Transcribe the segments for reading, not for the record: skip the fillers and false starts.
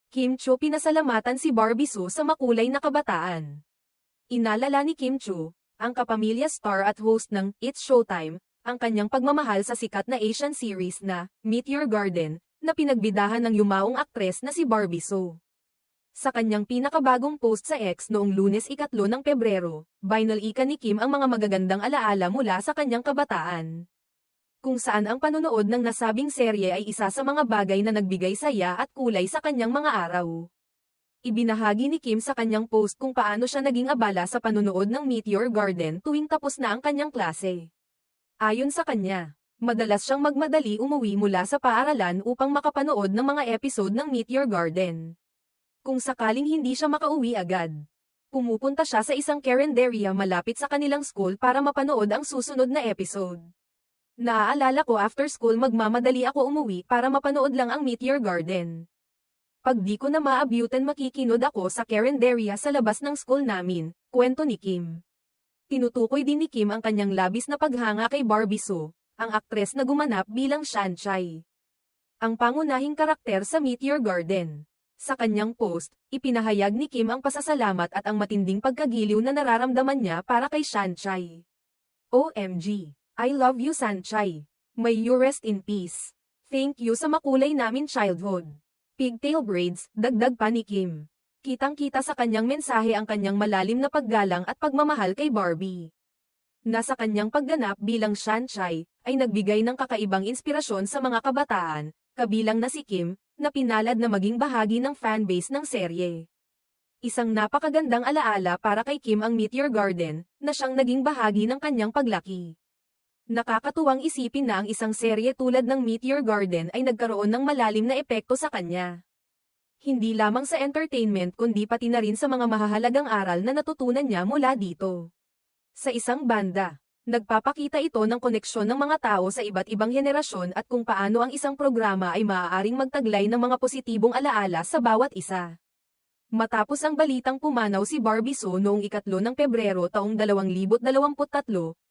Kim Cho pinasalamatan si Barbie Soo sa makulay na kabataan. Inalala ni Kim Cho, ang kapamilya star at host ng It's Showtime, ang kanyang pagmamahal sa sikat na Asian series na Meteor Garden, na pinagbidahan ng yumaong aktres na si Barbie Soo. Sa kanyang pinakabagong post sa X noong Lunes 3 ng Pebrero, binalika ni Kim ang mga magagandang alaala mula sa kanyang kabataan. Kung saan ang panonood ng nasabing serye ay isa sa mga bagay na nagbigay saya at kulay sa kanyang mga araw. Ibinahagi ni Kim sa kanyang post kung paano siya naging abala sa panonood ng Meteor Garden tuwing tapos na ang kanyang klase. Ayon sa kanya, madalas siyang magmadali umuwi mula sa paaralan upang makapanood ng mga episode ng Meteor Garden. Kung sakaling hindi siya makauwi agad, pumupunta siya sa isang carinderia malapit sa kanilang school para mapanood ang susunod na episode. Naaalala ko after school magmamadali ako umuwi para mapanood lang ang Meteor Garden. Pag di ko na maabyutan makikinod ako sa carinderia sa labas ng school namin, kwento ni Kim. Tinutukoy din ni Kim ang kanyang labis na paghanga kay Barbie Soo, ang aktres na gumanap bilang Shanchai, ang pangunahing karakter sa Meteor Garden. Sa kanyang post, ipinahayag ni Kim ang pasasalamat at ang matinding pagkagiliw na nararamdaman niya para kay Shanchai. OMG! I love you Shanchai. May you rest in peace. Thank you sa makulay namin childhood. Pigtail braids, dagdag pa ni Kim. Kitang-kita sa kanyang mensahe ang kanyang malalim na paggalang at pagmamahal kay Barbie. Nasa kanyang pagganap bilang Shanchai, ay nagbigay ng kakaibang inspirasyon sa mga kabataan, kabilang na si Kim, na pinalad na maging bahagi ng fanbase ng serye. Isang napakagandang alaala para kay Kim ang Meteor Garden, na siyang naging bahagi ng kanyang paglaki. Nakakatuwang isipin na ang isang serye tulad ng Meteor Garden ay nagkaroon ng malalim na epekto sa kanya. Hindi lamang sa entertainment kundi pati na rin sa mga mahahalagang aral na natutunan niya mula dito. Sa isang banda, nagpapakita ito ng koneksyon ng mga tao sa iba't ibang henerasyon at kung paano ang isang programa ay maaaring magtaglay ng mga positibong alaala sa bawat isa. Matapos ang balitang pumanaw si Barbie Soo noong 3 ng Pebrero taong 2023,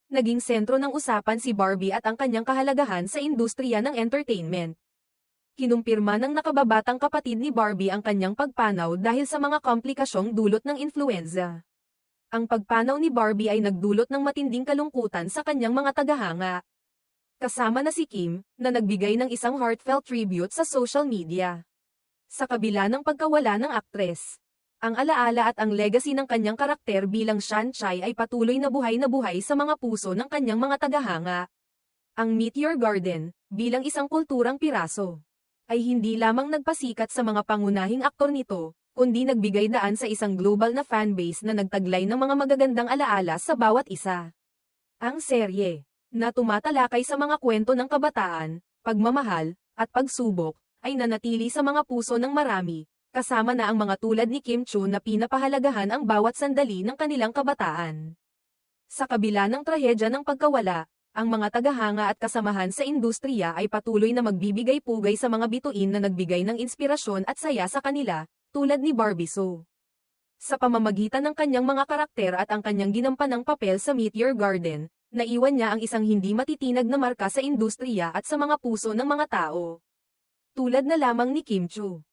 naging sentro ng usapan si Barbie at ang kanyang kahalagahan sa industriya ng entertainment. Kinumpirma ng nakababatang kapatid ni Barbie ang kanyang pagpanaw dahil sa mga komplikasyong dulot ng influenza. Ang pagpanaw ni Barbie ay nagdulot ng matinding kalungkutan sa kanyang mga tagahanga. Kasama na si Kim, na nagbigay ng isang heartfelt tribute sa social media. Sa kabila ng pagkawala ng aktres, ang alaala at ang legacy ng kanyang karakter bilang Shanchai ay patuloy na buhay sa mga puso ng kanyang mga tagahanga. Ang Meteor Garden, bilang isang kulturang piraso, ay hindi lamang nagpasikat sa mga pangunahing aktor nito, kundi nagbigay daan sa isang global na fanbase na nagtaglay ng mga magagandang alaala sa bawat isa. Ang serye, na tumatalakay sa mga kwento ng kabataan, pagmamahal, at pagsubok, ay nanatili sa mga puso ng marami, kasama na ang mga tulad ni Kim Cho na pinapahalagahan ang bawat sandali ng kanilang kabataan. Sa kabila ng trahedya ng pagkawala, ang mga tagahanga at kasamahan sa industriya ay patuloy na magbibigay pugay sa mga bituin na nagbigay ng inspirasyon at saya sa kanila, tulad ni Barbie Soo. Sa pamamagitan ng kanyang mga karakter at ang kanyang ginampanang papel sa Meteor Garden, naiwan niya ang isang hindi matitinag na marka sa industriya at sa mga puso ng mga tao. Tulad na lamang ni Kim Cho.